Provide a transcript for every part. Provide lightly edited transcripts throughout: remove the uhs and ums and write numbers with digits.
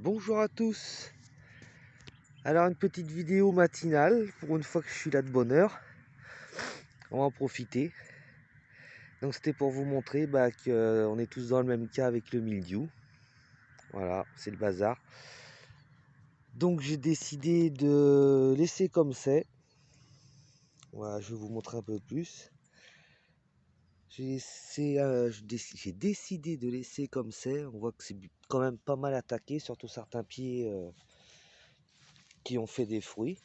Bonjour à tous. Alors une petite vidéo matinale pour une fois que je suis là de bonne heure. On va en profiter. Donc c'était pour vous montrer qu'on est tous dans le même cas avec le mildiou. Voilà, c'est le bazar. Donc j'ai décidé de laisser comme c'est. Voilà, je vais vous montrer un peu plus. J'ai décidé de laisser comme c'est. On voit que c'est quand même pas mal attaqué, surtout certains pieds qui ont fait des fruits.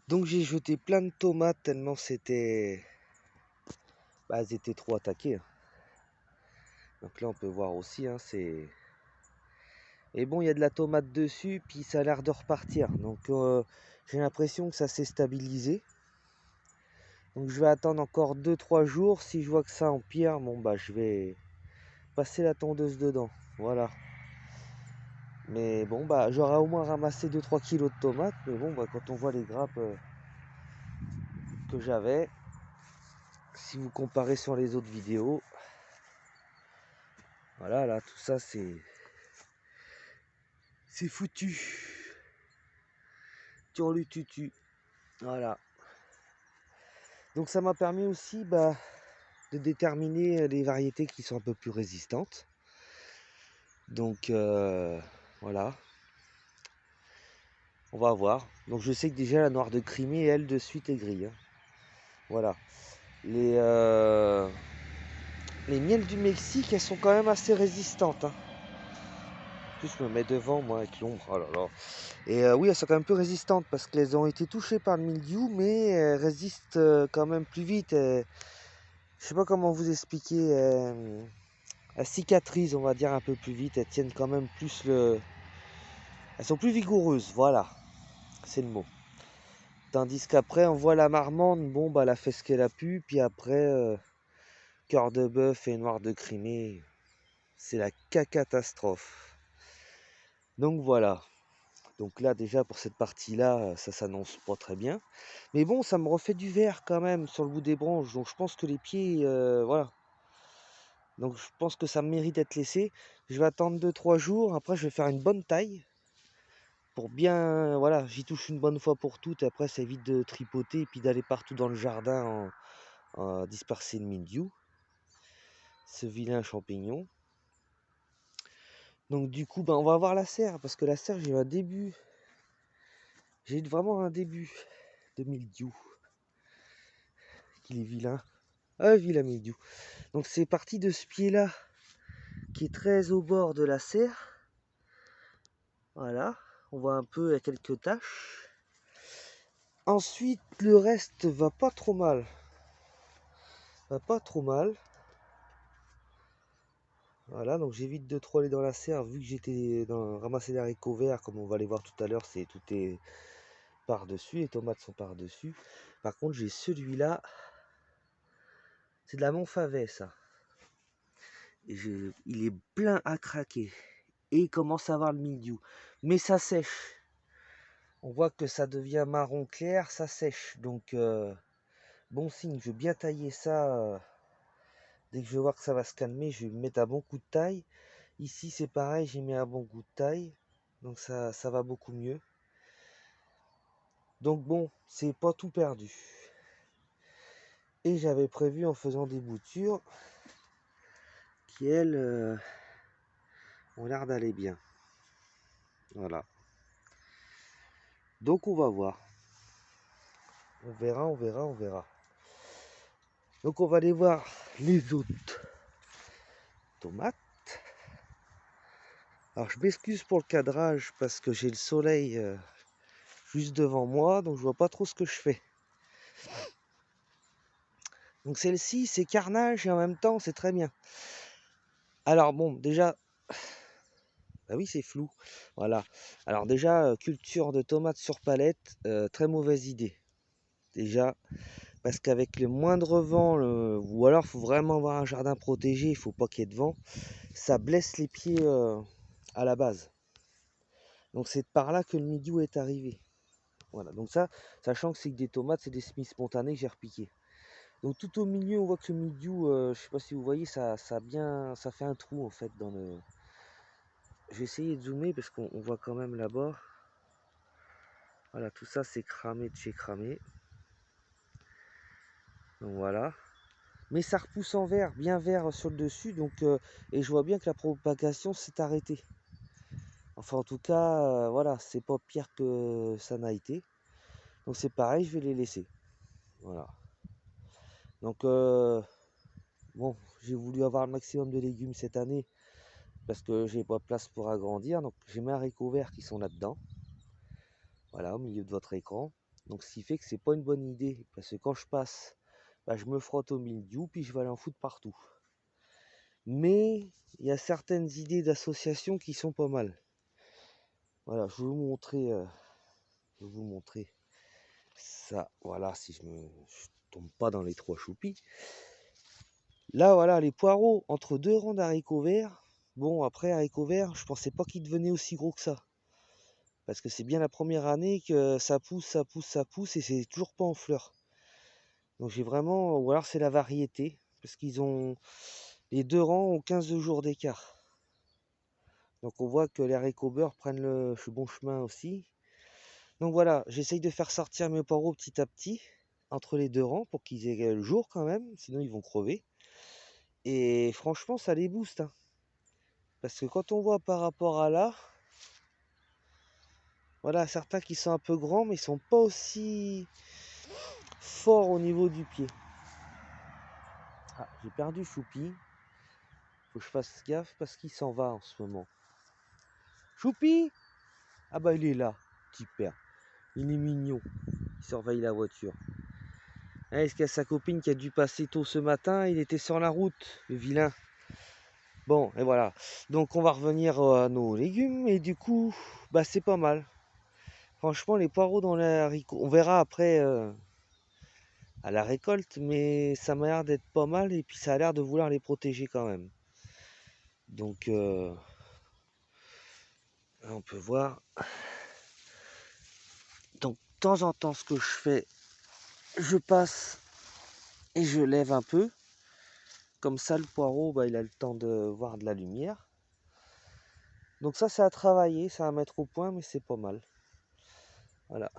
Donc j'ai jeté plein de tomates tellement elles étaient trop attaquées, hein. Donc là on peut voir aussi, hein, c'est... Et bon, il y a de la tomate dessus, puis ça a l'air de repartir. Donc j'ai l'impression que ça s'est stabilisé. Donc je vais attendre encore 2-3 jours. Si je vois que ça empire, bon je vais passer la tondeuse dedans. Voilà. Mais bon, j'aurai au moins ramassé 2-3 kilos de tomates. Mais bon, quand on voit les grappes que j'avais, si vous comparez sur les autres vidéos, voilà, là, tout ça, c'est foutu. Sur le tutu. Voilà. Donc ça m'a permis aussi de déterminer les variétés qui sont un peu plus résistantes. Donc voilà. On va voir. Donc je sais que déjà la noire de Crimée, elle, de suite est grise, hein. Voilà. Les miels du Mexique, elles sont quand même assez résistantes, hein. En plus, je me mets devant, moi, avec l'ombre. Oh là là. Et oui, elles sont quand même plus résistantes parce qu'elles ont été touchées par le mildiou, mais elles résistent quand même plus vite. Je sais pas comment vous expliquer. Elles cicatrisent, on va dire, un peu plus vite. Elles tiennent quand même plus le... Elles sont plus vigoureuses, voilà. C'est le mot. Tandis qu'après, on voit la marmande, bon, elle a fait ce qu'elle a pu. Puis après, cœur de bœuf et noir de Crimée, c'est la catastrophe. Donc voilà. Donc là, déjà, pour cette partie-là, ça s'annonce pas très bien. Mais bon, ça me refait du vert quand même sur le bout des branches. Donc je pense que les pieds, voilà. Donc je pense que ça mérite d'être laissé. Je vais attendre 2-3 jours. Après, je vais faire une bonne taille. Pour bien, voilà, j'y touche une bonne fois pour toutes. Après, ça évite de tripoter et puis d'aller partout dans le jardin en disperser le mildiou. Ce vilain champignon. Donc du coup, on va voir la serre. Parce que la serre, j'ai eu un début. J'ai vraiment un début de mildiou. Qu'il est vilain. Ah, vilain mildiou. Donc c'est parti de ce pied-là, qui est très au bord de la serre. Voilà. On voit un peu, il y a quelques taches. Ensuite, le reste va pas trop mal. Va pas trop mal. Voilà, donc j'évite de trop aller dans la serre, vu que j'étais dans ramasser des haricots verts, comme on va les voir tout à l'heure, tout est par-dessus, les tomates sont par-dessus. Par contre, j'ai celui-là, c'est de la Montfavet, ça. Il est plein à craquer. Et il commence à avoir le mildiou. Mais ça sèche. On voit que ça devient marron clair, ça sèche. Donc, bon signe, je vais bien tailler ça. Dès que je vais voir que ça va se calmer, je vais mettre un bon coup de taille. Ici, c'est pareil, j'ai mis un bon coup de taille. Donc, ça va beaucoup mieux. Donc, bon, c'est pas tout perdu. Et j'avais prévu en faisant des boutures qui, elles, ont l'air d'aller bien. Voilà. Donc, on va voir. On verra, on verra, on verra. Donc, on va aller voir les autres tomates. Alors, je m'excuse pour le cadrage parce que j'ai le soleil juste devant moi, donc je vois pas trop ce que je fais. Donc celle-ci, c'est carnage et en même temps, c'est très bien. Alors bon, déjà, bah oui, c'est flou. Voilà. Alors déjà, culture de tomates sur palette, très mauvaise idée. Déjà, parce qu'avec le moindre vent, ou alors il faut vraiment avoir un jardin protégé, il faut pas qu'il y ait de vent, ça blesse les pieds à la base. Donc c'est par là que le mildiou est arrivé. Voilà, donc ça, sachant que c'est que des tomates, c'est des semis spontanés que j'ai repiqués. Donc tout au milieu, on voit que le mildiou, je sais pas si vous voyez, ça fait un trou en fait dans le. Je vais essayer de zoomer parce qu'on voit quand même là-bas. Voilà, tout ça c'est cramé de chez cramé. Donc voilà. Mais ça repousse en vert, bien vert sur le dessus, donc et je vois bien que la propagation s'est arrêtée. Enfin en tout cas, voilà, c'est pas pire que ça n'a été. Donc c'est pareil, je vais les laisser. Voilà. Donc bon, j'ai voulu avoir le maximum de légumes cette année parce que j'ai pas de place pour agrandir. Donc j'ai mes haricots verts qui sont là-dedans. Voilà, au milieu de votre écran. Donc ce qui fait que c'est pas une bonne idée. Parce que quand je passe, bah, je me frotte au mildiou, puis je vais aller en foutre partout. Mais il y a certaines idées d'association qui sont pas mal. Voilà, je vais vous montrer ça. Voilà, si je tombe pas dans les 3 choupis. Là, voilà, les poireaux entre 2 rangs d'haricots verts. Bon, après, haricots verts, je pensais pas qu'ils devenaient aussi gros que ça. Parce que c'est bien la première année que ça pousse, ça pousse, ça pousse, et c'est toujours pas en fleurs. Donc j'ai vraiment, ou alors c'est la variété, parce qu'ils ont, les 2 rangs ont 15 jours d'écart. Donc on voit que les haricots beurre prennent le bon chemin aussi. Donc voilà, j'essaye de faire sortir mes poireaux petit à petit, entre les 2 rangs, pour qu'ils aient le jour quand même, sinon ils vont crever. Et franchement, ça les booste, hein. Parce que quand on voit par rapport à là, voilà, certains qui sont un peu grands, mais ils sont pas aussi forts au niveau du pied. Ah, j'ai perdu Choupi. Faut que je fasse gaffe parce qu'il s'en va en ce moment. Choupi! Ah bah il est là, petit père. Il est mignon. Il surveille la voiture. Est-ce qu'il y a sa copine qui a dû passer tôt ce matin? Il était sur la route, le vilain. Bon, et voilà. Donc on va revenir à nos légumes. Et du coup, bah c'est pas mal. Franchement, les poireaux dans les haricots, on verra après à la récolte, mais ça m'a l'air d'être pas mal. Et puis ça a l'air de vouloir les protéger quand même. Donc, on peut voir. Donc, de temps en temps, ce que je fais, je passe et je lève un peu. Comme ça, le poireau, bah, il a le temps de voir de la lumière. Donc ça, c'est à travailler, ça à mettre au point, mais c'est pas mal. Voilà.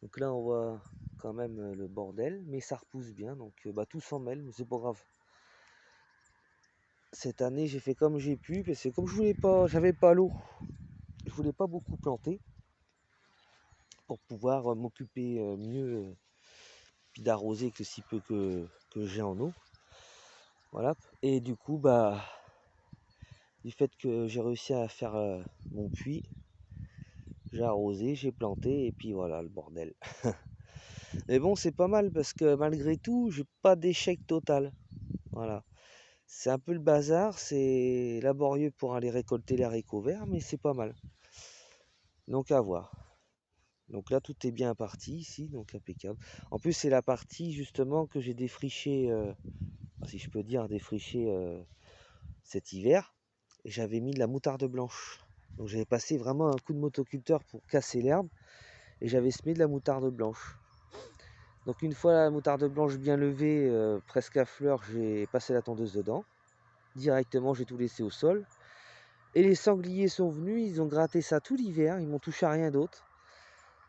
Donc là, on voit quand même le bordel, mais ça repousse bien. Donc bah, tout s'en mêle, mais c'est pas grave. Cette année, j'ai fait comme j'ai pu, parce que comme je voulais pas, j'avais pas l'eau, je voulais pas beaucoup planter pour pouvoir m'occuper mieux, puis d'arroser que si peu que j'ai en eau. Voilà. Et du coup, bah, du fait que j'ai réussi à faire mon puits, j'ai arrosé, j'ai planté, et puis voilà le bordel. Mais bon, c'est pas mal parce que malgré tout, j'ai pas d'échec total. Voilà. C'est un peu le bazar, c'est laborieux pour aller récolter les haricots verts, mais c'est pas mal. Donc à voir. Donc là, tout est bien parti ici, donc impeccable. En plus, c'est la partie justement que j'ai défriché, si je peux dire défriché cet hiver. Et j'avais mis de la moutarde blanche. Donc j'avais passé vraiment un coup de motoculteur pour casser l'herbe. Et j'avais semé de la moutarde blanche. Donc une fois la moutarde blanche bien levée, presque à fleur, j'ai passé la tondeuse dedans. Directement, j'ai tout laissé au sol. Et les sangliers sont venus, ils ont gratté ça tout l'hiver, ils m'ont touché à rien d'autre.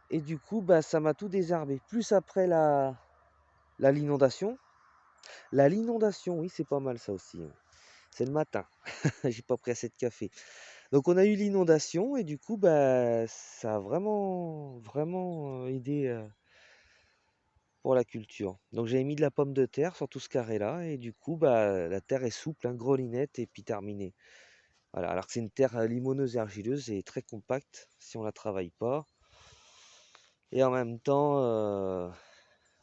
Et du coup, bah, ça m'a tout désherbé. Plus après l'inondation. L'inondation, oui, c'est pas mal ça aussi. C'est le matin. J'ai pas pris assez de café. Donc on a eu l'inondation et du coup, bah, ça a vraiment aidé pour la culture. Donc j'avais mis de la pomme de terre sur tout ce carré-là et du coup, bah, la terre est souple, grelinette et puis terminée. Voilà, alors que c'est une terre limoneuse et argileuse et très compacte si on la travaille pas. Et en même temps,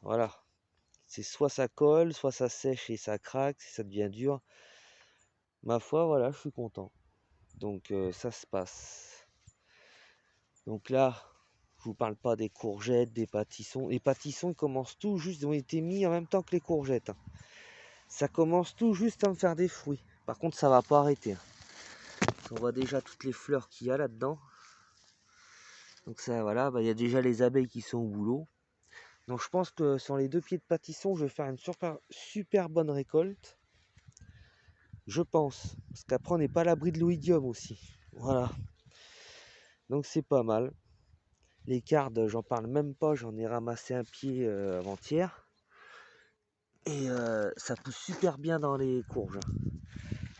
voilà, c'est soit ça colle, soit ça sèche et ça craque, si ça devient dur. Ma foi, voilà, je suis content. Donc ça se passe. Donc là, je vous parle pas des courgettes, des pâtissons. Les pâtissons, ils commencent tout juste, ils ont été mis en même temps que les courgettes, hein. Ça commence tout juste à me faire des fruits. Par contre, ça va pas arrêter, hein. On voit déjà toutes les fleurs qu'il y a là-dedans. Donc ça, voilà, bah, y a déjà les abeilles qui sont au boulot. Donc je pense que sur les 2 pieds de pâtisson, je vais faire une super bonne récolte. Je pense. Parce qu'après, on n'est pas à l'abri de l'oïdium aussi. Voilà. Donc c'est pas mal. Les cardes, j'en parle même pas. J'en ai ramassé un pied avant-hier. Et ça pousse super bien dans les courges.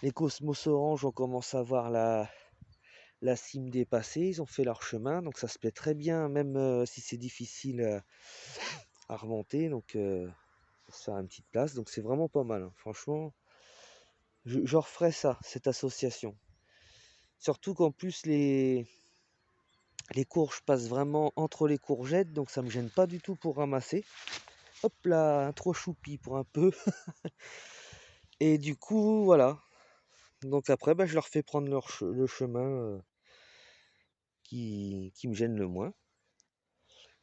Les cosmos orange, on commence à voir la cime dépassée. Ils ont fait leur chemin. Donc ça se plaît très bien, même si c'est difficile à remonter. Donc pour se faire une petite place. Donc c'est vraiment pas mal, hein. Franchement, je referai ça, cette association. Surtout qu'en plus, les courges passent vraiment entre les courgettes, donc ça me gêne pas du tout pour ramasser. Hop là, un 3 choupi pour un peu. Et du coup, voilà. Donc après, bah, je leur fais prendre le chemin qui me gêne le moins.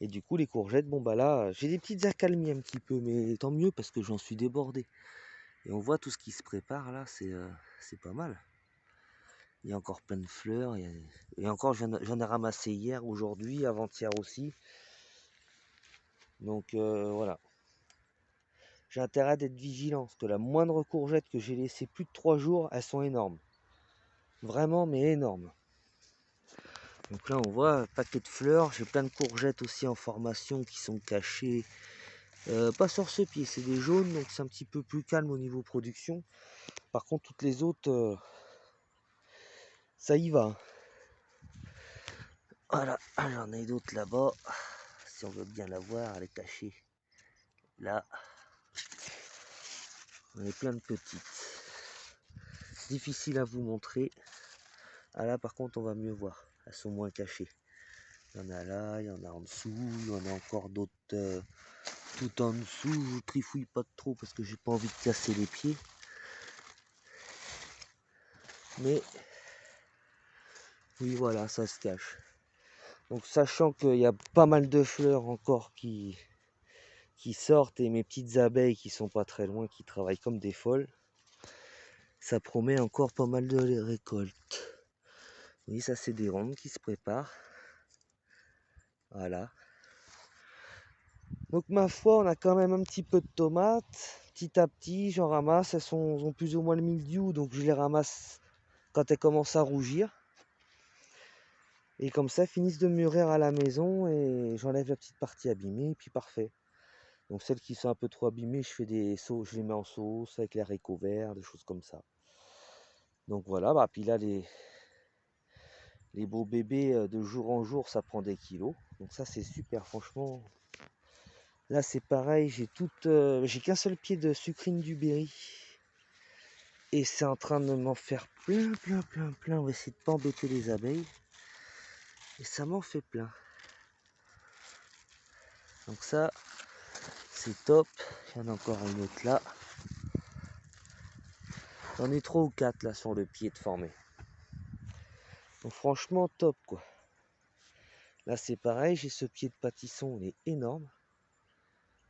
Et du coup, les courgettes, bon bah là, j'ai des petites accalmies un petit peu, mais tant mieux parce que j'en suis débordé. Et on voit tout ce qui se prépare là, c'est pas mal. Il y a encore plein de fleurs. Et encore, j'en ai ramassé hier, aujourd'hui, avant-hier aussi. Donc voilà. J'ai intérêt d'être vigilant, parce que la moindre courgette que j'ai laissée plus de 3 jours, elles sont énormes. Vraiment, mais énormes. Donc là, on voit un paquet de fleurs. J'ai plein de courgettes aussi en formation qui sont cachées. Pas sur ce pied, c'est des jaunes, donc c'est un petit peu plus calme au niveau production. Par contre, toutes les autres, ça y va. Voilà, j'en ai d'autres là-bas. Si on veut bien la voir, elle est cachée. Là, on est plein de petites. Difficile à vous montrer. Ah là, par contre, on va mieux voir. Elles sont moins cachées. Il y en a là, il y en a en dessous, il y en a encore d'autres tout en dessous. Je trifouille pas trop parce que j'ai pas envie de casser les pieds. Mais oui, voilà, ça se cache. Donc sachant qu'il y a pas mal de fleurs encore qui sortent et mes petites abeilles qui sont pas très loin, qui travaillent comme des folles, ça promet encore pas mal de récoltes. Oui, ça c'est des rondes qui se préparent. Voilà. Donc ma foi, on a quand même un petit peu de tomates. Petit à petit, j'en ramasse. Elles ont plus ou moins le mildiou, donc je les ramasse quand elles commencent à rougir. Et comme ça, elles finissent de mûrir à la maison et j'enlève la petite partie abîmée et puis parfait. Donc celles qui sont un peu trop abîmées, je fais des sauces, je les mets en sauce avec les haricots verts, des choses comme ça. Donc voilà, bah, puis là les beaux bébés de jour en jour, ça prend des kilos. Donc ça c'est super, franchement. Là c'est pareil, j'ai qu'un seul pied de sucrine du Berry. Et c'est en train de m'en faire plein. On va essayer de pas embêter les abeilles. Et ça m'en fait plein. Donc ça, c'est top. Il y en a encore une autre là. J'en ai 3 ou 4 là sur le pied de formé. Donc franchement top quoi. Là c'est pareil, j'ai ce pied de pâtisson, il est énorme.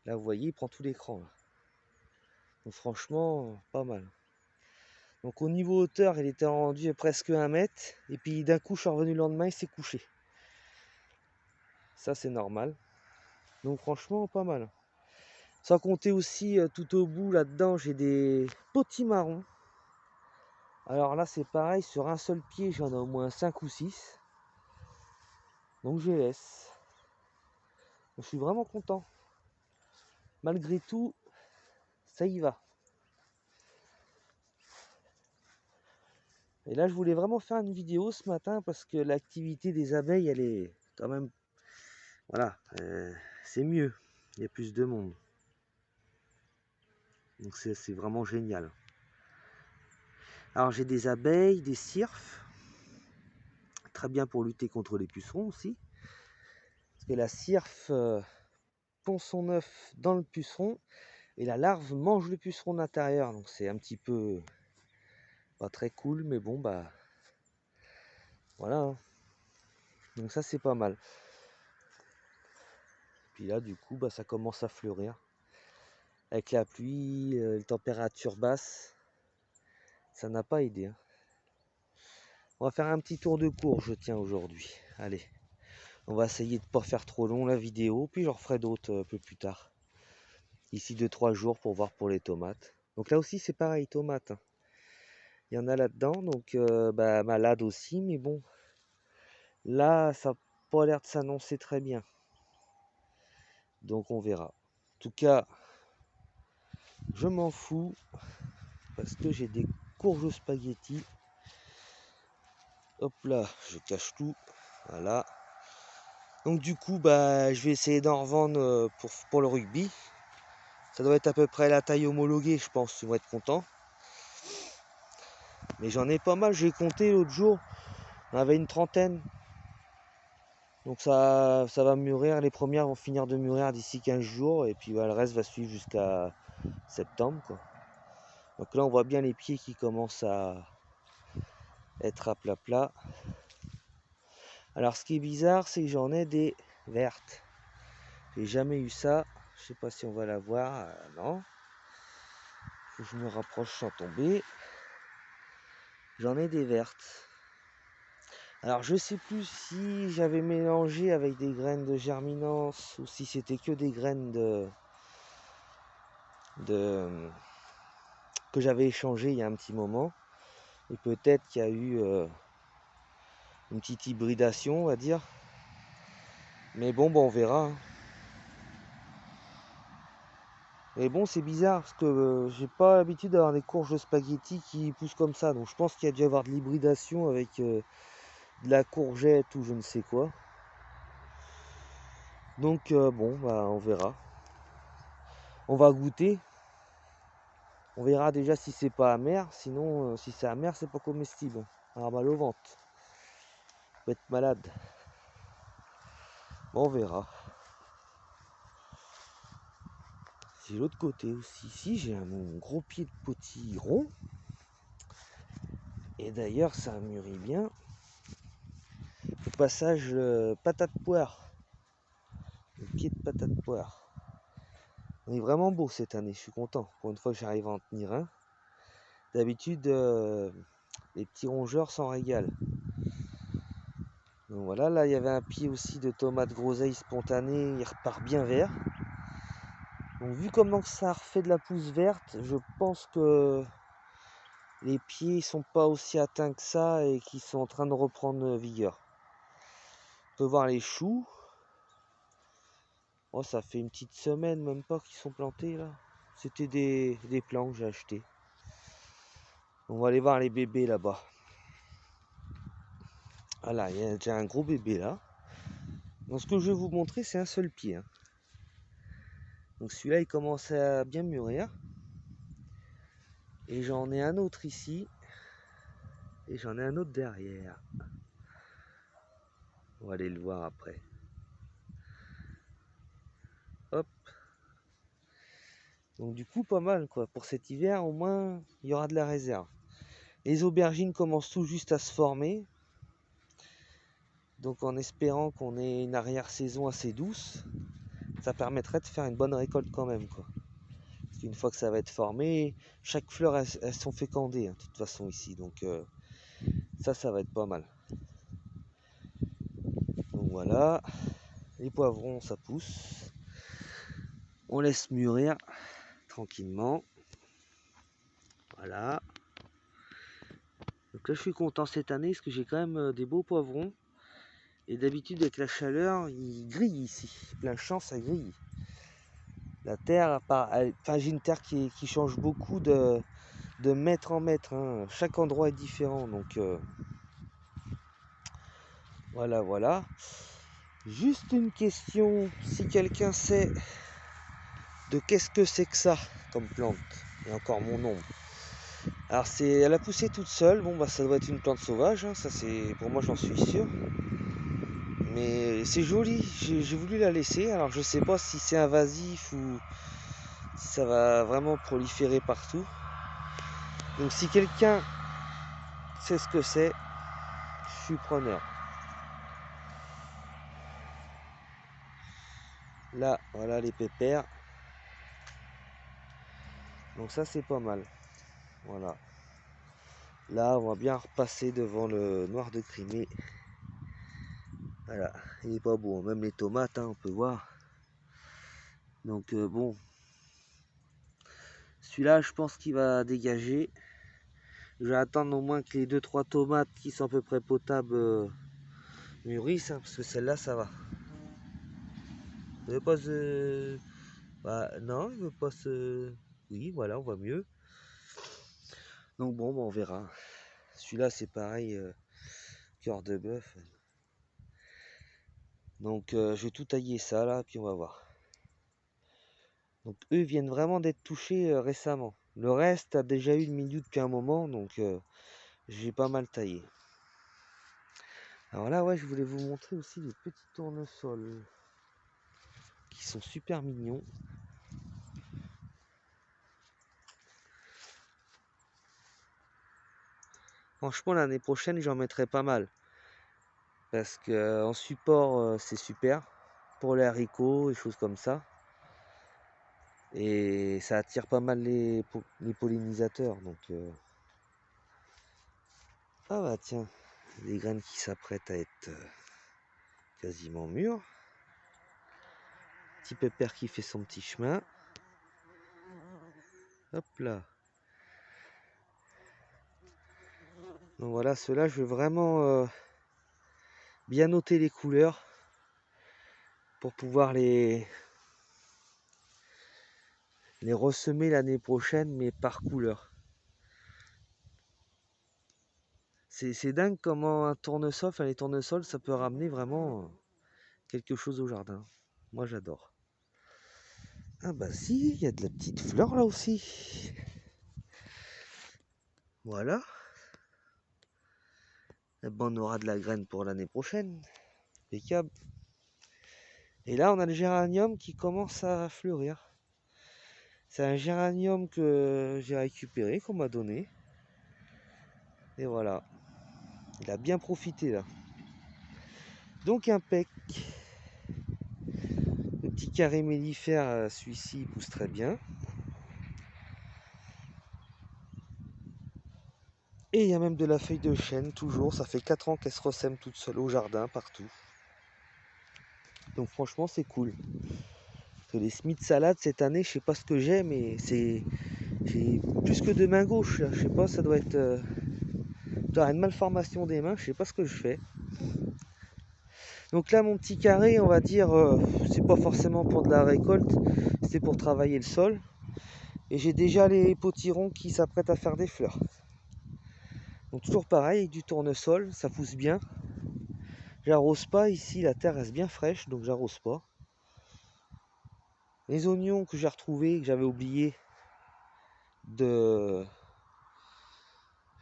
Là vous voyez, il prend tout l'écran là. Donc franchement, pas mal. Donc au niveau hauteur, il était rendu à presque 1 mètre. Et puis d'un coup, je suis revenu le lendemain, il s'est couché. Ça c'est normal. Donc franchement, pas mal. Sans compter aussi, tout au bout là-dedans, j'ai des potimarrons. Alors là c'est pareil, sur un seul pied, j'en ai au moins 5 ou 6. Donc je les laisse. Je suis vraiment content. Malgré tout, ça y va. Et là, je voulais vraiment faire une vidéo ce matin parce que l'activité des abeilles, elle est quand même... Voilà, c'est mieux. Il y a plus de monde. Donc c'est vraiment génial. Alors j'ai des abeilles, des cirfes. Très bien pour lutter contre les pucerons aussi. Parce que la cirfe pond son œuf dans le puceron et la larve mange le puceron d'intérieur. Donc c'est un petit peu pas très cool, mais bon bah voilà, hein. Donc ça c'est pas mal. Puis là du coup bah ça commence à fleurir. Avec la pluie, les températures basses, ça n'a pas aidé, hein. On va faire un petit tour de courge, tiens, aujourd'hui. Allez, On va essayer de pas faire trop long la vidéo, puis j'en referai d'autres un peu plus tard. Ici 2-3 jours pour voir pour les tomates. Donc là aussi c'est pareil, tomates, hein. Il y en a là-dedans, donc malade aussi, mais bon. Là, ça n'a pas l'air de s'annoncer très bien. Donc on verra. En tout cas, je m'en fous parce que j'ai des courges spaghetti. Hop là, je cache tout. Voilà. Donc du coup, je vais essayer d'en revendre pour le rugby. Ça doit être à peu près la taille homologuée, je pense. Ils vont être contents. Mais j'en ai pas mal. J'ai compté l'autre jour. On avait une trentaine. Donc ça va mûrir. Les premières vont finir de mûrir d'ici 15 jours. Et puis le reste va suivre jusqu'à septembre, quoi. Donc là, on voit bien les pieds qui commencent à être à plat plat. Alors ce qui est bizarre, c'est que j'en ai des vertes. J'ai jamais eu ça. Je sais pas si on va la voir. Non. Faut que je me rapproche sans tomber. J'en ai des vertes. Alors je sais plus si j'avais mélangé avec des graines de germinance ou si c'était que des graines que j'avais échangé il y a un petit moment. Et peut-être qu'il y a eu une petite hybridation, on va dire. Mais bon, on verra, hein. Mais bon, c'est bizarre parce que j'ai pas l'habitude d'avoir des courges de spaghetti qui poussent comme ça. Donc je pense qu'il y a dû y avoir de l'hybridation avec de la courgette ou je ne sais quoi. Donc on verra. On va goûter. On verra déjà si c'est pas amer. Sinon, si c'est amer, c'est pas comestible. Alors mal au ventre. On peut être malade. Bon, on verra. C'est l'autre côté aussi. Ici, j'ai un gros pied de potiron. Et d'ailleurs, ça mûrit bien. Au passage, patate poire. Le pied de patate poire. On est vraiment beau cette année, je suis content. Pour une fois que j'arrive à en tenir un. D'habitude, les petits rongeurs s'en régalent. Donc voilà, là il y avait un pied aussi de tomate groseille spontanée, il repart bien vert. Donc vu comment ça refait de la pousse verte, je pense que les pieds sont pas aussi atteints que ça et qu'ils sont en train de reprendre vigueur. On peut voir les choux. Oh, ça fait une petite semaine même pas qu'ils sont plantés là. C'était des plants que j'ai achetés. On va aller voir les bébés là-bas. Voilà, il y a déjà un gros bébé là. Donc ce que je vais vous montrer, c'est un seul pied, hein. Donc celui-là, il commence à bien mûrir. Et j'en ai un autre ici. Et j'en ai un autre derrière. On va aller le voir après. Hop. Donc du coup, pas mal quoi. Pour cet hiver, au moins, il y aura de la réserve. Les aubergines commencent tout juste à se former. Donc en espérant qu'on ait une arrière-saison assez douce, ça permettrait de faire une bonne récolte quand même, quoi. Parce qu'une fois que ça va être formé, chaque fleur, elles sont fécondées, hein, de toute façon ici. Donc ça va être pas mal. Donc voilà, les poivrons, ça pousse. On laisse mûrir tranquillement. Voilà. Donc là, je suis content cette année parce que j'ai quand même des beaux poivrons. Et d'habitude, avec la chaleur, il grille ici. Plein champ, ça grille. La terre, enfin, j'ai une terre qui change beaucoup de mètre en mètre, hein. Chaque endroit est différent. Donc voilà. Juste une question, si quelqu'un sait de qu'est-ce que c'est que ça comme plante, et encore mon nom. Alors elle a poussé toute seule, bon ça doit être une plante sauvage, hein. Ça c'est pour moi j'en suis sûr. Mais c'est joli, j'ai voulu la laisser, alors je sais pas si c'est invasif ou si ça va vraiment proliférer partout. Donc si quelqu'un sait ce que c'est, je suis preneur. Là, voilà les pépères. Donc ça c'est pas mal. Voilà. Là on va bien repasser devant le noir de Crimée. Voilà, il est pas beau, même les tomates, hein, on peut voir. Donc bon, celui-là, je pense qu'il va dégager. Je vais attendre au moins que les 2-3 tomates qui sont à peu près potables mûrissent, hein, parce que celle-là, ça va. Il veut pas se... Bah, non, il veut pas se... Oui, voilà, on voit mieux. Donc bon, bah, on verra. Celui-là, c'est pareil, cœur de bœuf. Donc je vais tout tailler ça, là, puis on va voir. Donc eux viennent vraiment d'être touchés récemment. Le reste a déjà eu le milieu depuis un moment, donc j'ai pas mal taillé. Alors là, ouais, je voulais vous montrer aussi les petits tournesols qui sont super mignons. Franchement, l'année prochaine, j'en mettrai pas mal. Parce que en support, c'est super. Pour les haricots et choses comme ça. Et ça attire pas mal les pollinisateurs. Donc, ah bah tiens, des graines qui s'apprêtent à être quasiment mûres. Petit pépère qui fait son petit chemin. Hop là. Donc voilà, ceux-là, je veux vraiment bien noter les couleurs pour pouvoir les ressemer l'année prochaine, mais par couleur. C'est dingue comment un tournesol, les tournesols, ça peut ramener vraiment quelque chose au jardin. Moi, j'adore. Ah bah si, il y a de la petite fleur là aussi. Voilà. Et ben, on aura de la graine pour l'année prochaine. Impeccable. Et là, on a le géranium qui commence à fleurir. C'est un géranium que j'ai récupéré, qu'on m'a donné. Et voilà. Il a bien profité là. Donc impec. Le petit carré mellifère, celui-ci, pousse très bien. Et il y a même de la feuille de chêne, toujours. Ça fait 4 ans qu'elle se ressème toute seule au jardin, partout. Donc franchement, c'est cool. Les Smith salades, cette année, je sais pas ce que j'ai, mais j'ai plus que deux mains gauches. Là. Je sais pas, ça doit être... une malformation des mains, je sais pas ce que je fais. Donc là, mon petit carré, on va dire, c'est pas forcément pour de la récolte, c'est pour travailler le sol. Et j'ai déjà les potirons qui s'apprêtent à faire des fleurs. Donc toujours pareil, du tournesol, ça pousse bien. J'arrose pas ici, la terre reste bien fraîche, donc j'arrose pas. Les oignons que j'ai retrouvés, que j'avais oublié de...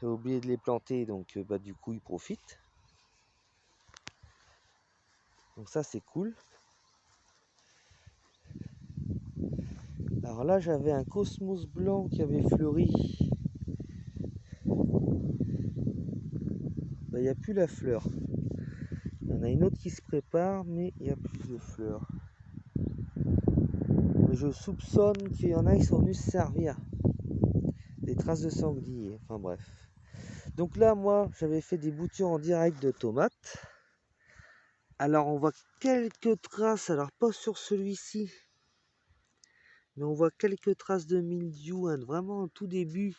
J'ai oublié de les planter, donc bah, du coup ils profitent. Donc ça c'est cool. Alors là j'avais un cosmos blanc qui avait fleuri. Bah, il n'y a plus la fleur. Il y en a une autre qui se prépare, mais il n'y a plus de fleurs. Mais je soupçonne qu'il y en a qui sont venus se servir. Des traces de sanglier, enfin bref. Donc là moi j'avais fait des boutures en direct de tomates. Alors on voit quelques traces, alors pas sur celui-ci, mais on voit quelques traces de mildiou, hein, vraiment au tout début.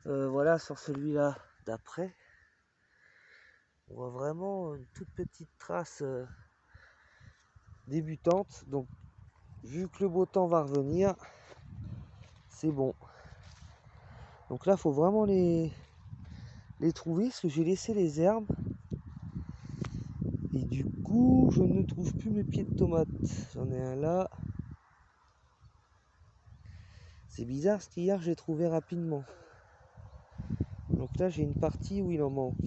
Voilà, sur celui-là d'après. On voit vraiment une toute petite trace débutante. Donc vu que le beau temps va revenir, c'est bon. Donc là, il faut vraiment les trouver, parce que j'ai laissé les herbes. Et du coup, je ne trouve plus mes pieds de tomates. J'en ai un là. C'est bizarre, parce qu'hier, j'ai trouvé rapidement. Donc là, j'ai une partie où il en manque.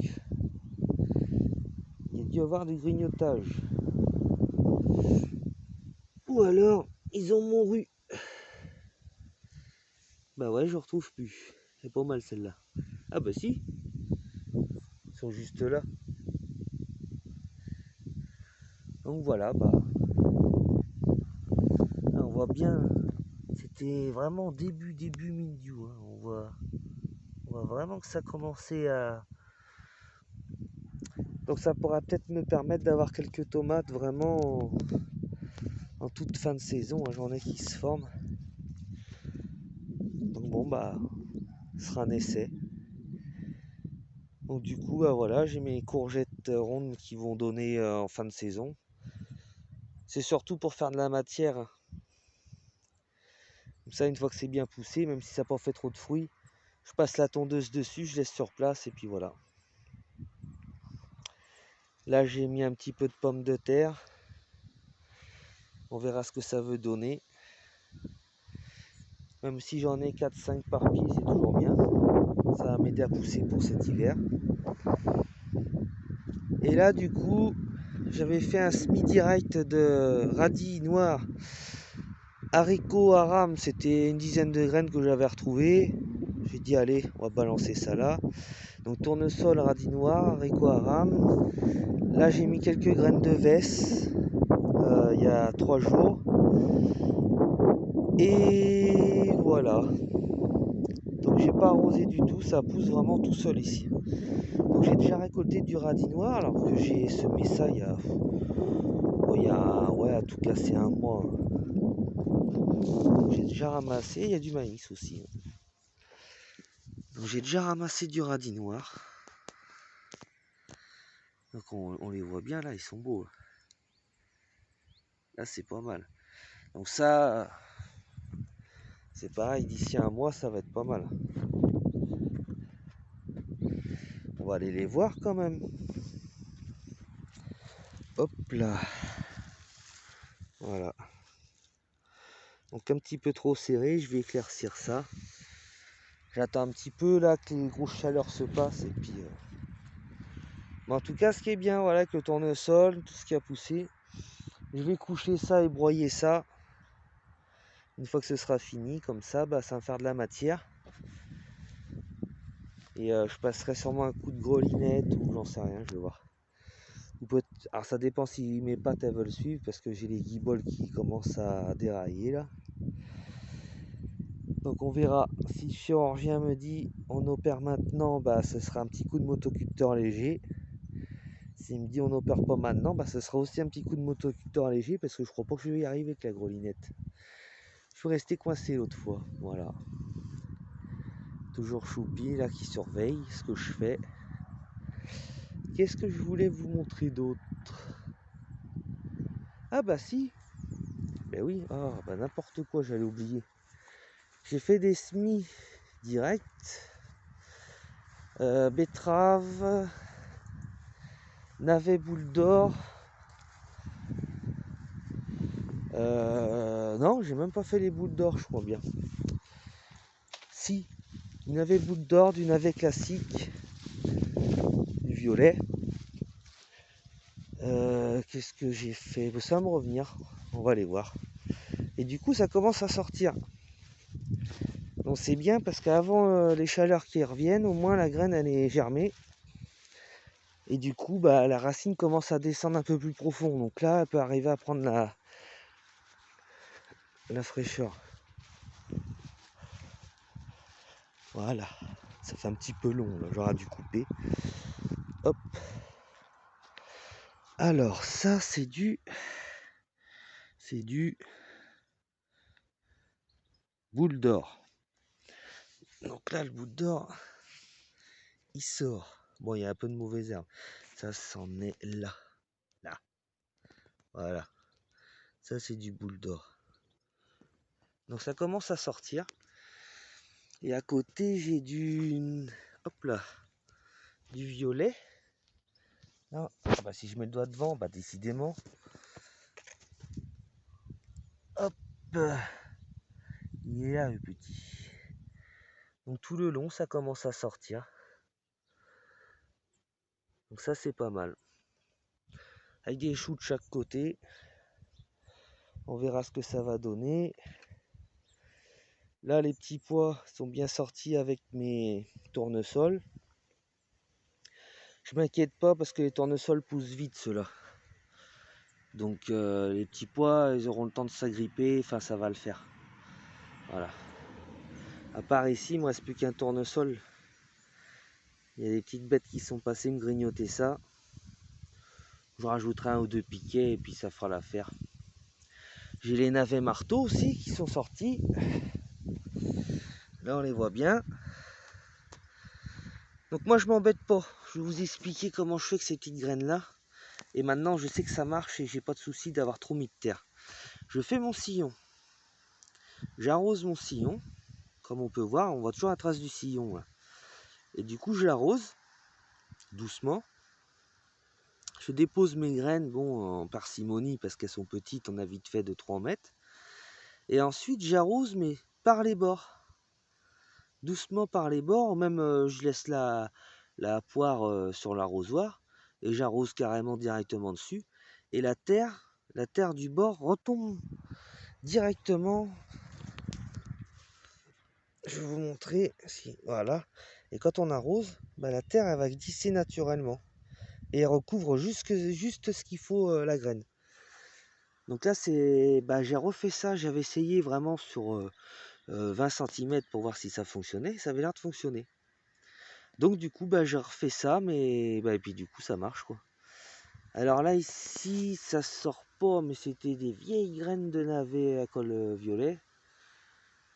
Il y a dû y avoir du grignotage. Ou alors, ils ont mouru. Bah ouais, je retrouve plus. C'est pas mal celle-là. Ah bah si, ils sont juste là. Donc voilà, bah, là, on voit bien. C'était vraiment début milieu. Hein. On voit vraiment que ça commençait Donc ça pourra peut-être me permettre d'avoir quelques tomates vraiment en toute fin de saison. J'en ai qui se forment. Donc bon bah ce sera un essai. Donc du coup bah, voilà, j'ai mes courgettes rondes qui vont donner en fin de saison. C'est surtout pour faire de la matière. Comme ça, une fois que c'est bien poussé, même si ça n'a pas fait trop de fruits, je passe la tondeuse dessus, je laisse sur place et puis voilà. Là, j'ai mis un petit peu de pommes de terre. On verra ce que ça veut donner. Même si j'en ai 4-5 par pied, c'est toujours bien. Ça va m'aider à pousser pour cet hiver. Et là, du coup, j'avais fait un semi-direct de radis noir, haricots, aram. C'était une dizaine de graines que j'avais retrouvées. J'ai dit, allez, on va balancer ça là. Donc tournesol, radis noir, haricots, aram. Là, j'ai mis quelques graines de vesse il y a 3 jours. Et voilà. Donc j'ai pas arrosé du tout, ça pousse vraiment tout seul ici. Donc j'ai déjà récolté du radis noir alors que j'ai semé ça ouais, à tout casser un mois. Donc j'ai déjà ramassé, il y a du maïs aussi. Donc j'ai déjà ramassé du radis noir. Donc on les voit bien là, ils sont beaux. Là c'est pas mal. Donc ça, c'est pareil, d'ici un mois ça va être pas mal. On va aller les voir quand même. Hop là. Voilà. Donc un petit peu trop serré, je vais éclaircir ça. J'attends un petit peu là que les grosses chaleurs se passent et puis... Mais en tout cas, ce qui est bien, voilà, avec le tournesol, tout ce qui a poussé, je vais coucher ça et broyer ça. Une fois que ce sera fini, comme ça, bah, ça va faire de la matière. Et je passerai sûrement un coup de grelinette ou j'en sais rien, je vais voir. Alors ça dépend si mes pattes elles veulent suivre parce que j'ai les guibolles qui commencent à dérailler là. Donc on verra. Si le chirurgien me dit on opère maintenant, bah ce sera un petit coup de motoculteur léger. S'il me dit on opère pas maintenant, bah ce sera aussi un petit coup de motoculteur léger parce que je crois pas que je vais y arriver avec la grelinette. Je suis resté coincé l'autre fois, voilà. Toujours Choupi là qui surveille ce que je fais. Qu'est-ce que je voulais vous montrer d'autre? Ah bah si. Ben oui, ah bah n'importe quoi, j'allais oublier. J'ai fait des semis directs. Betterave, navet boule d'or. Non, j'ai même pas fait les boules d'or, je crois bien. Si, du navet boule d'or, du navet classique, du violet. Qu'est-ce que j'ai fait? Ça va me revenir, on va aller voir. Et du coup, ça commence à sortir. Donc c'est bien parce qu'avant les chaleurs qui reviennent, au moins la graine elle est germée. Et du coup, bah, la racine commence à descendre un peu plus profond. Donc là, elle peut arriver à prendre la fraîcheur. Voilà. Ça fait un petit peu long, là. J'aurais dû couper. Hop. Alors, ça, c'est du boule d'or. Donc là, le boule d'or, il sort. Bon, il y a un peu de mauvaises herbes. Ça, c'en est là. Là. Voilà. Ça, c'est du boule d'or. Donc ça commence à sortir. Et à côté, j'ai hop là, du violet. Ah, bah si je mets le doigt devant, bah décidément. Hop, il est là le petit. Donc tout le long, ça commence à sortir. Donc ça, c'est pas mal. Avec des choux de chaque côté. On verra ce que ça va donner. Là, les petits pois sont bien sortis avec mes tournesols. Je m'inquiète pas parce que les tournesols poussent vite, ceux-là. Donc les petits pois, ils auront le temps de s'agripper. Enfin, ça va le faire. Voilà. À part ici, il ne me reste plus qu'un tournesol. Il y a des petites bêtes qui sont passées me grignoter ça. Je rajouterai un ou deux piquets et puis ça fera l'affaire. J'ai les navets marteaux aussi qui sont sortis. Là on les voit bien. Donc moi je m'embête pas. Je vais vous expliquer comment je fais avec ces petites graines là. Et maintenant je sais que ça marche et j'ai pas de souci d'avoir trop mis de terre. Je fais mon sillon. J'arrose mon sillon. Comme on peut voir, on voit toujours la trace du sillon là. Et du coup je l'arrose doucement. Je dépose mes graines en parcimonie parce qu'elles sont petites, on a vite fait de 3 mètres. Et ensuite j'arrose mais par les bords. Doucement par les bords, même je laisse la poire sur l'arrosoir et j'arrose carrément directement dessus. Et la terre du bord retombe directement. Je vais vous montrer, si, voilà. Et quand on arrose, la terre elle va glisser naturellement et elle recouvre juste ce qu'il faut la graine. Donc là c'est, j'ai refait ça, j'avais essayé vraiment sur 20 cm pour voir si ça fonctionnait, ça avait l'air de fonctionner. Donc du coup je refais ça, mais et puis du coup ça marche quoi. Alors là ici ça sort pas, mais c'était des vieilles graines de navet à col violet.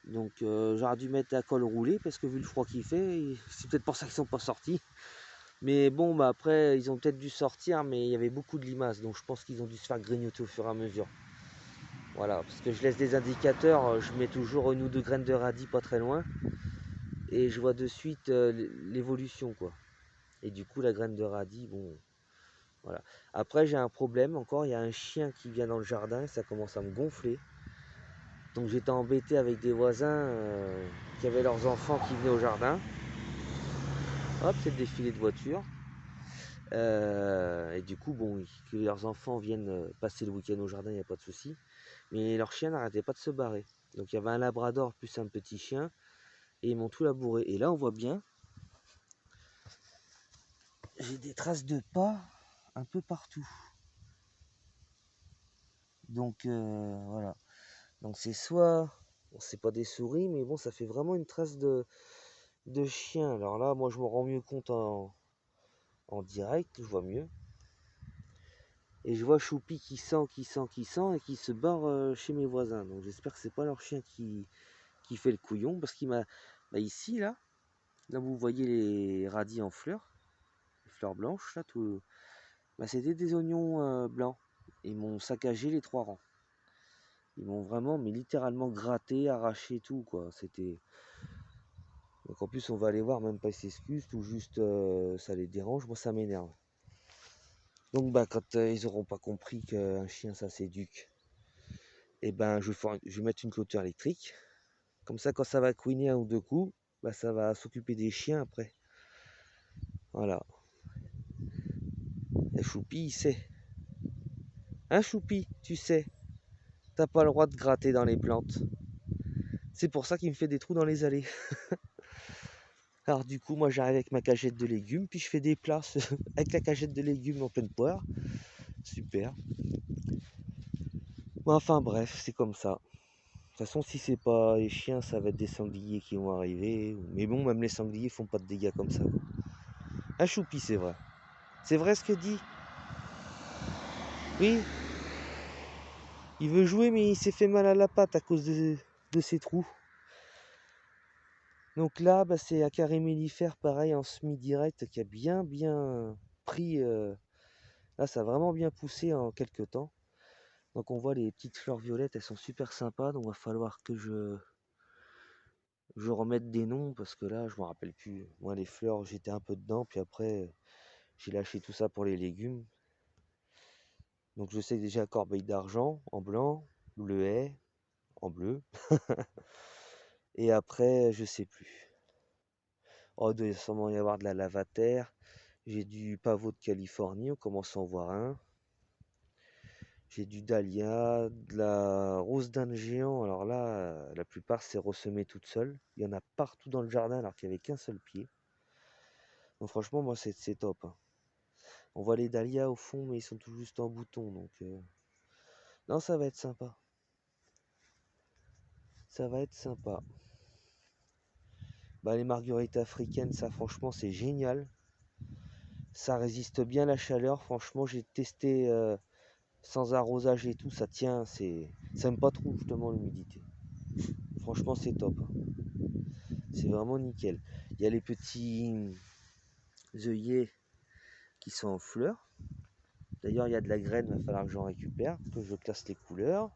Donc j'aurais dû mettre à col roulé parce que vu le froid qu'il fait, c'est peut-être pour ça qu'ils sont pas sortis. Mais bon après ils ont peut-être dû sortir, mais il y avait beaucoup de limaces, donc je pense qu'ils ont dû se faire grignoter au fur et à mesure. Voilà, parce que je laisse des indicateurs, je mets toujours une ou deux graines de radis pas très loin. Et je vois de suite l'évolution quoi. Et du coup la graine de radis, bon, voilà. Après j'ai un problème encore, il y a un chien qui vient dans le jardin, ça commence à me gonfler. Donc j'étais embêté avec des voisins qui avaient leurs enfants qui venaient au jardin. Hop, c'est le défilé de voitures. Et du coup, bon, que leurs enfants viennent passer le week-end au jardin, il n'y a pas de souci. Mais leur chien n'arrêtait pas de se barrer. Donc il y avait un labrador plus un petit chien. Et ils m'ont tout labouré. Et là on voit bien, j'ai des traces de pas un peu partout. Donc voilà. Donc c'est soit, bon, c'est pas des souris, mais bon, ça fait vraiment une trace de chien. Alors là, moi je me rends mieux compte en direct, je vois mieux. Et je vois Choupi qui sent et qui se barre chez mes voisins. Donc j'espère que c'est pas leur chien qui fait le couillon, parce qu'il m'a, ici là vous voyez les radis en fleurs, les fleurs blanches là, tout, c'était des oignons blancs. Ils m'ont saccagé les 3 rangs. Ils m'ont vraiment, mais littéralement gratté, arraché tout quoi. C'était. Donc en plus on va aller voir, même pas ils s'excusent, ou juste ça les dérange, moi ça m'énerve. Donc quand ils auront pas compris qu'un chien ça s'éduque, et je vais mettre une clôture électrique. Comme ça quand ça va couiner un ou deux coups, ça va s'occuper des chiens après. Voilà. Et Choupi il sait. Hein Choupi, tu sais, t'as pas le droit de gratter dans les plantes. C'est pour ça qu'il me fait des trous dans les allées. Alors du coup, moi j'arrive avec ma cagette de légumes, puis je fais des plats avec la cagette de légumes en pleine poire. Super. Bon, enfin bref, c'est comme ça. De toute façon, si c'est pas les chiens, ça va être des sangliers qui vont arriver. Mais bon, même les sangliers font pas de dégâts comme ça. Un choupi, c'est vrai. C'est vrai ce que dit. Oui, il veut jouer, mais il s'est fait mal à la patte à cause de ses trous. Donc là, c'est Acaré mellifère, pareil, en semi-direct, qui a bien pris. Là, ça a vraiment bien poussé en quelques temps. Donc on voit les petites fleurs violettes, elles sont super sympas. Donc il va falloir que je remette des noms parce que là, je me rappelle plus. Moi, les fleurs, j'étais un peu dedans, puis après, j'ai lâché tout ça pour les légumes. Donc je sais que déjà corbeille d'argent en blanc, bleuet en bleu. Et après, je sais plus. Oh, il doit sûrement y avoir de la lavataire. J'ai du pavot de Californie, on commence à en voir un. J'ai du dahlia, de la rose d'Inde géant. Alors là, la plupart c'est ressemé toute seule. Il y en a partout dans le jardin alors qu'il n'y avait qu'un seul pied. Donc franchement, moi c'est top, hein. On voit les dahlias au fond, mais ils sont tout juste en bouton. Donc non, ça va être sympa. Ça va être sympa. Les marguerites africaines, ça franchement c'est génial. Ça résiste bien à la chaleur. Franchement, j'ai testé sans arrosage et tout, ça tient. Ça aime pas trop justement l'humidité. Franchement, c'est top, hein. C'est vraiment nickel. Il y a les petits œillets qui sont en fleurs. D'ailleurs, il y a de la graine, il va falloir que j'en récupère, que je classe les couleurs.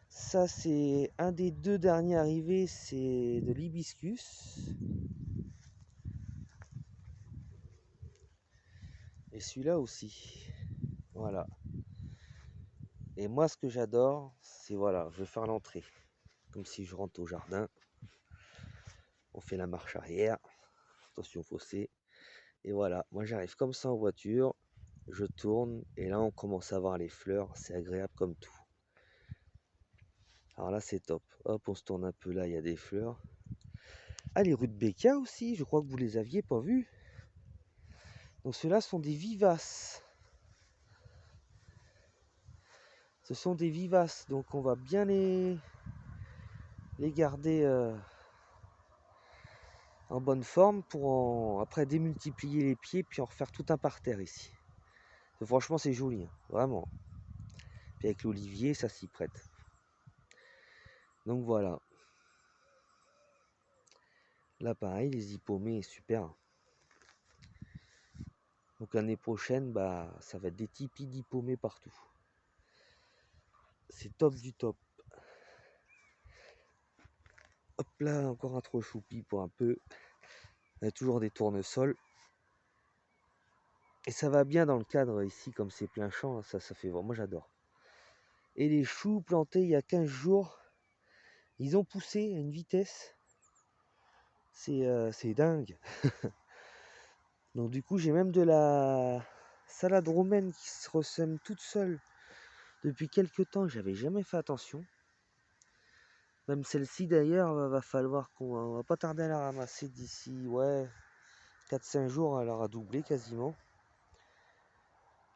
Ça, c'est un des deux derniers arrivés, c'est de l'hibiscus. Et celui-là aussi. Voilà. Et moi, ce que j'adore, c'est voilà, je vais faire l'entrée. Comme si je rentre au jardin. On fait la marche arrière. Attention fossé. Et voilà, moi j'arrive comme ça en voiture. Je tourne et là on commence à voir les fleurs. C'est agréable comme tout. Alors là c'est top. Hop, on se tourne un peu là, il y a des fleurs. Ah, les rudbeckia aussi, je crois que vous les aviez pas vus. Donc ceux-là sont des vivaces. Ce sont des vivaces, donc on va bien les garder en bonne forme pour après démultiplier les pieds puis en refaire tout un parterre ici. Franchement c'est joli, hein, vraiment. Puis avec l'olivier ça s'y prête. Donc voilà. Là pareil, les hippomées, super. Donc l'année prochaine, bah ça va être des tipis d'hippomées partout. C'est top du top. Hop là, encore un trop choupi pour un peu. Il y a toujours des tournesols. Et ça va bien dans le cadre ici, comme c'est plein champ, ça fait vraiment, moi j'adore. Et les choux plantés il y a 15 jours, ils ont poussé à une vitesse. C'est dingue. Donc du coup, j'ai même de la salade romaine qui se ressème toute seule depuis quelques temps. J'avais jamais fait attention. Même celle-ci d'ailleurs, va falloir qu'on va pas tarder à la ramasser d'ici, ouais, 4-5 jours, elle aura doublé quasiment.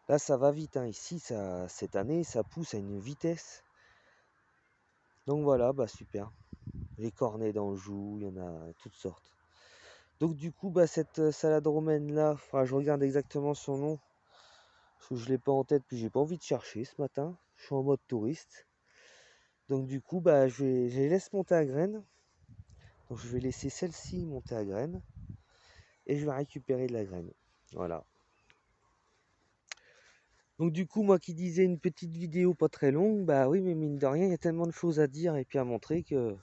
Là, ça va vite, hein. Ici, cette année, ça pousse à une vitesse. Donc voilà, bah super. Les cornets d'Anjou, il y en a toutes sortes. Donc du coup, bah cette salade romaine là, je regarde exactement son nom. Parce que je l'ai pas en tête, puis j'ai pas envie de chercher ce matin. Je suis en mode touriste. Donc du coup, bah je les laisse monter à graines. Donc je vais laisser celle-ci monter à graines. Et je vais récupérer de la graine. Voilà. Donc du coup, moi qui disais une petite vidéo pas très longue, bah oui, mais mine de rien, il y a tellement de choses à dire et puis à montrer que...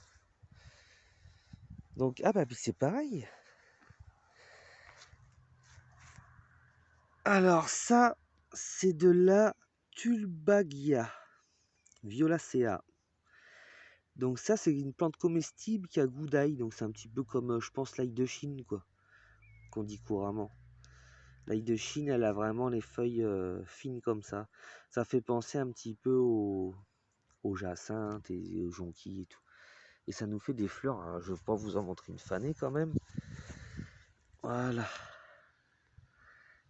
Donc, ah bah puis c'est pareil. Alors ça, c'est de la Tulbagia violacea. Donc ça, c'est une plante comestible qui a goût d'ail. Donc c'est un petit peu comme, je pense, l'ail de Chine, quoi, qu'on dit couramment. L'ail de Chine, elle a vraiment les feuilles fines comme ça. Ça fait penser un petit peu aux jacinthes et aux jonquilles et tout. Et ça nous fait des fleurs. Alors, je vais pas vous en montrer une fanée quand même. Voilà.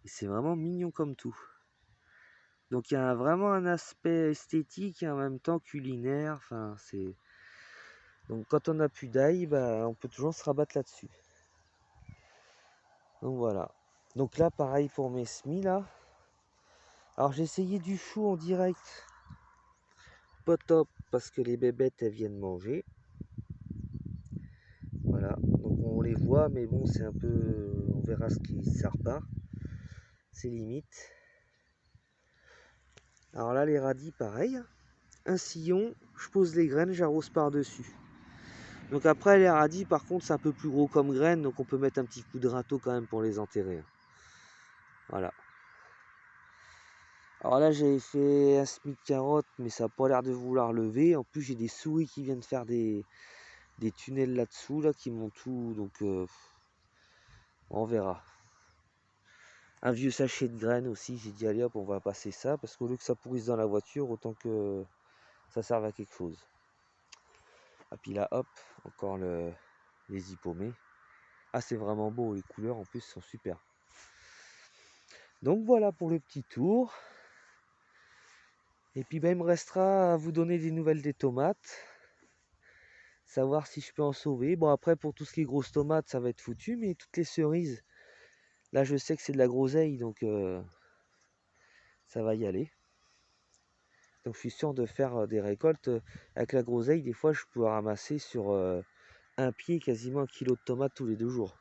Et c'est vraiment mignon comme tout. Donc il y a vraiment un aspect esthétique et en même temps culinaire. Enfin, c'est... Donc quand on n'a plus d'ail, bah, on peut toujours se rabattre là-dessus. Donc voilà. Donc là, pareil pour mes semis là. Alors j'ai essayé du chou en direct. Pas top parce que les bébêtes elles viennent manger. Voilà. Donc on les voit, mais bon, c'est un peu... On verra ce qui sert pas. C'est limite. Alors là, les radis, pareil. Un sillon, je pose les graines, j'arrose par-dessus. Donc après, les radis, par contre, c'est un peu plus gros comme graines, donc on peut mettre un petit coup de râteau quand même pour les enterrer. Voilà. Alors là, j'avais fait un semis de carottes, mais ça n'a pas l'air de vouloir lever. En plus, j'ai des souris qui viennent faire des tunnels là-dessous, là, qui m'ont tout... Donc, on verra. Un vieux sachet de graines aussi, j'ai dit, allez hop, on va passer ça, parce qu'au lieu que ça pourrisse dans la voiture, autant que ça serve à quelque chose. Et puis là, hop, encore les hippomées. Ah, c'est vraiment beau, les couleurs en plus sont super. Donc voilà pour le petit tour. Et puis ben, il me restera à vous donner des nouvelles des tomates. Savoir si je peux en sauver. Bon après pour tout ce qui est grosses tomates ça va être foutu. Mais toutes les cerises, Là, je sais que c'est de la groseille, donc ça va y aller. Donc je suis sûr de faire des récoltes. Avec la groseille, des fois, je peux ramasser sur un pied quasiment 1 kilo de tomates tous les 2 jours.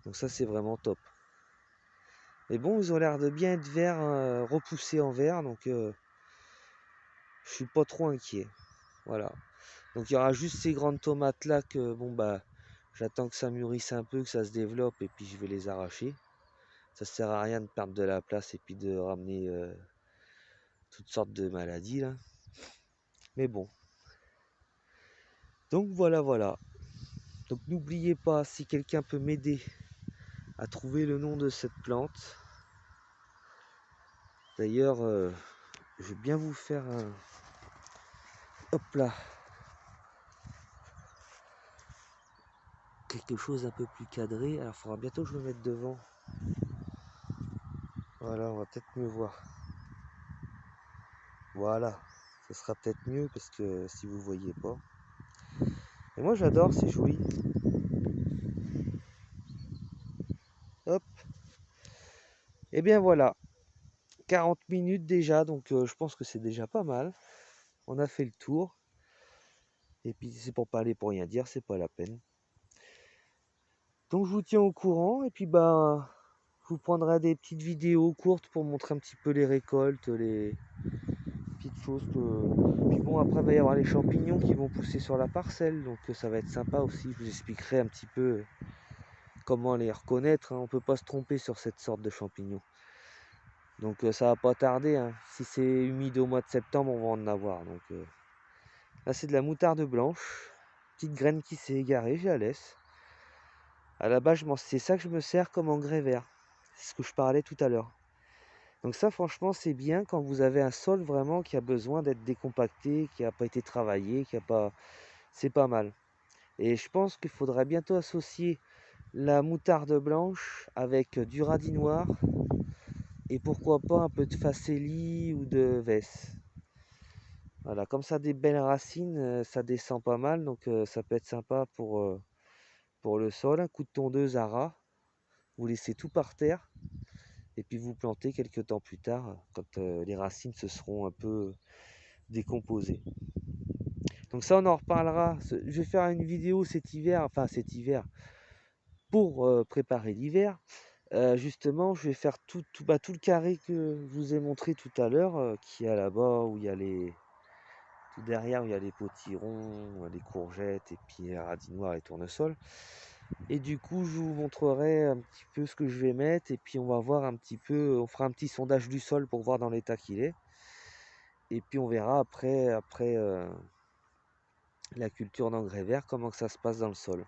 Donc ça, c'est vraiment top. Mais bon, ils ont l'air de bien être verts, repoussés en vert, donc je suis pas trop inquiet. Voilà. Donc il y aura juste ces grandes tomates là que bon bah j'attends que ça mûrisse un peu, que ça se développe et puis je vais les arracher. Ça sert à rien de perdre de la place et puis de ramener toutes sortes de maladies là. Mais bon. Donc voilà voilà. Donc n'oubliez pas, si quelqu'un peut m'aider à trouver le nom de cette plante. D'ailleurs, je vais bien vous faire un... Hop là. Quelque chose un peu plus cadré. Alors il faudra bientôt que je me mette devant. Voilà, on va peut-être mieux voir. Voilà. Ce sera peut-être mieux parce que si vous ne voyez pas. Et moi j'adore, c'est joli. Hop. Et bien voilà. 40 minutes déjà, donc je pense que c'est déjà pas mal. On a fait le tour. Et puis c'est pour pas aller pour rien dire, c'est pas la peine. Donc je vous tiens au courant et puis bah je vous prendrai des petites vidéos courtes pour montrer un petit peu les récoltes, les petites choses que. Puis bon, après il va y avoir les champignons qui vont pousser sur la parcelle, donc ça va être sympa aussi. Je vous expliquerai un petit peu comment les reconnaître, hein. On peut pas se tromper sur cette sorte de champignons. Donc ça va pas tarder, hein. Si c'est humide au mois de septembre, on va en avoir. Donc là c'est de la moutarde blanche, petite graine qui s'est égarée, je la laisse. À la base, c'est ça que je me sers comme engrais vert. C'est ce que je parlais tout à l'heure. Donc ça, franchement, c'est bien quand vous avez un sol vraiment qui a besoin d'être décompacté, qui n'a pas été travaillé, qui a pas... C'est pas mal. Et je pense qu'il faudrait bientôt associer la moutarde blanche avec du radis noir et pourquoi pas un peu de facélie ou de vesse. Voilà, comme ça des belles racines, ça descend pas mal, donc ça peut être sympa pour le sol. Un coup de tondeuse à ras, vous laissez tout par terre et puis vous plantez quelques temps plus tard quand les racines se seront un peu décomposées. Donc ça on en reparlera. Je vais faire une vidéo cet hiver, pour préparer l'hiver. Justement, je vais faire tout le carré que je vous ai montré tout à l'heure, qui est là-bas où il y a tout derrière où il y a les potirons, les courgettes et puis les radis noirs et tournesols. Et du coup, je vous montrerai un petit peu ce que je vais mettre et puis on va voir un petit peu, on fera un petit sondage du sol pour voir dans l'état qu'il est. Et puis on verra après la culture d'engrais vert, comment que ça se passe dans le sol.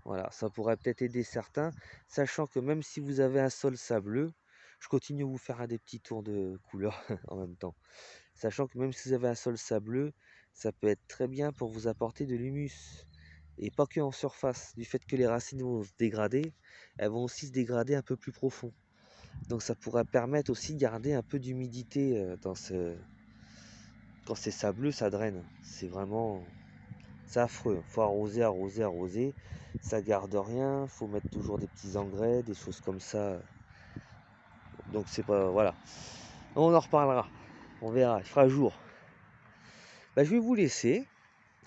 Voilà, ça pourrait peut-être aider certains, sachant que même si vous avez un sol sableux, je continue à vous faire des petits tours de couleur en même temps. Sachant que même si vous avez un sol sableux, ça peut être très bien pour vous apporter de l'humus. Et pas que en surface. Du fait que les racines vont se dégrader, elles vont aussi se dégrader un peu plus profond. Donc ça pourrait permettre aussi de garder un peu d'humidité dans ce... Quand c'est sableux, ça draine. C'est vraiment... C'est affreux. Faut arroser, arroser, arroser. Ça garde rien. Faut mettre toujours des petits engrais, des choses comme ça. Donc c'est pas... Voilà. On en reparlera. On verra. Il fera jour. Bah, je vais vous laisser.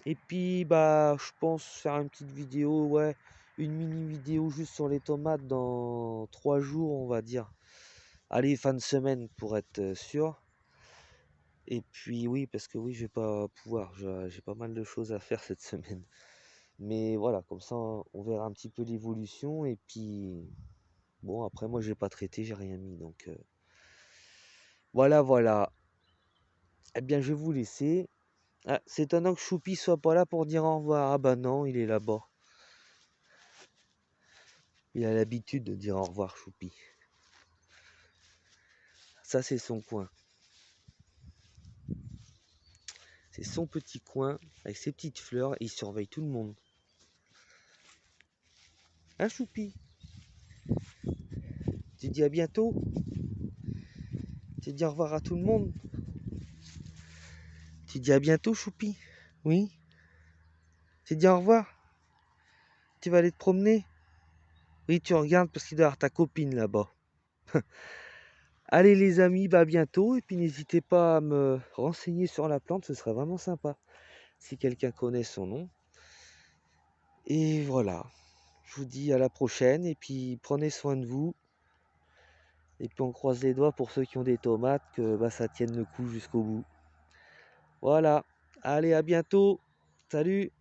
Et puis bah je pense faire une petite vidéo, ouais, une mini vidéo juste sur les tomates dans 3 jours on va dire. Allez, fin de semaine pour être sûr. Et puis oui, parce que oui, je vais pas pouvoir, j'ai pas mal de choses à faire cette semaine. Mais voilà, comme ça on verra un petit peu l'évolution. Et puis bon, après moi j'ai pas traité, j'ai rien mis. Donc voilà, voilà. Eh bien je vais vous laisser. Ah, c'est étonnant que Choupi soit pas là pour dire au revoir. Ah bah non, il est là-bas. Il a l'habitude de dire au revoir, Choupi. Ça, c'est son coin. C'est son petit coin avec ses petites fleurs et il surveille tout le monde. Hein, Choupi? Tu dis à bientôt? Tu dis au revoir à tout le monde? Tu dis à bientôt, Choupi? Oui? Tu dis au revoir? Tu vas aller te promener? Oui, tu regardes parce qu'il doit y avoir ta copine là-bas. Allez les amis, bah à bientôt. Et puis n'hésitez pas à me renseigner sur la plante, ce serait vraiment sympa. Si quelqu'un connaît son nom. Et voilà. Je vous dis à la prochaine. Et puis prenez soin de vous. Et puis on croise les doigts pour ceux qui ont des tomates, que bah, ça tienne le coup jusqu'au bout. Voilà. Allez, à bientôt. Salut.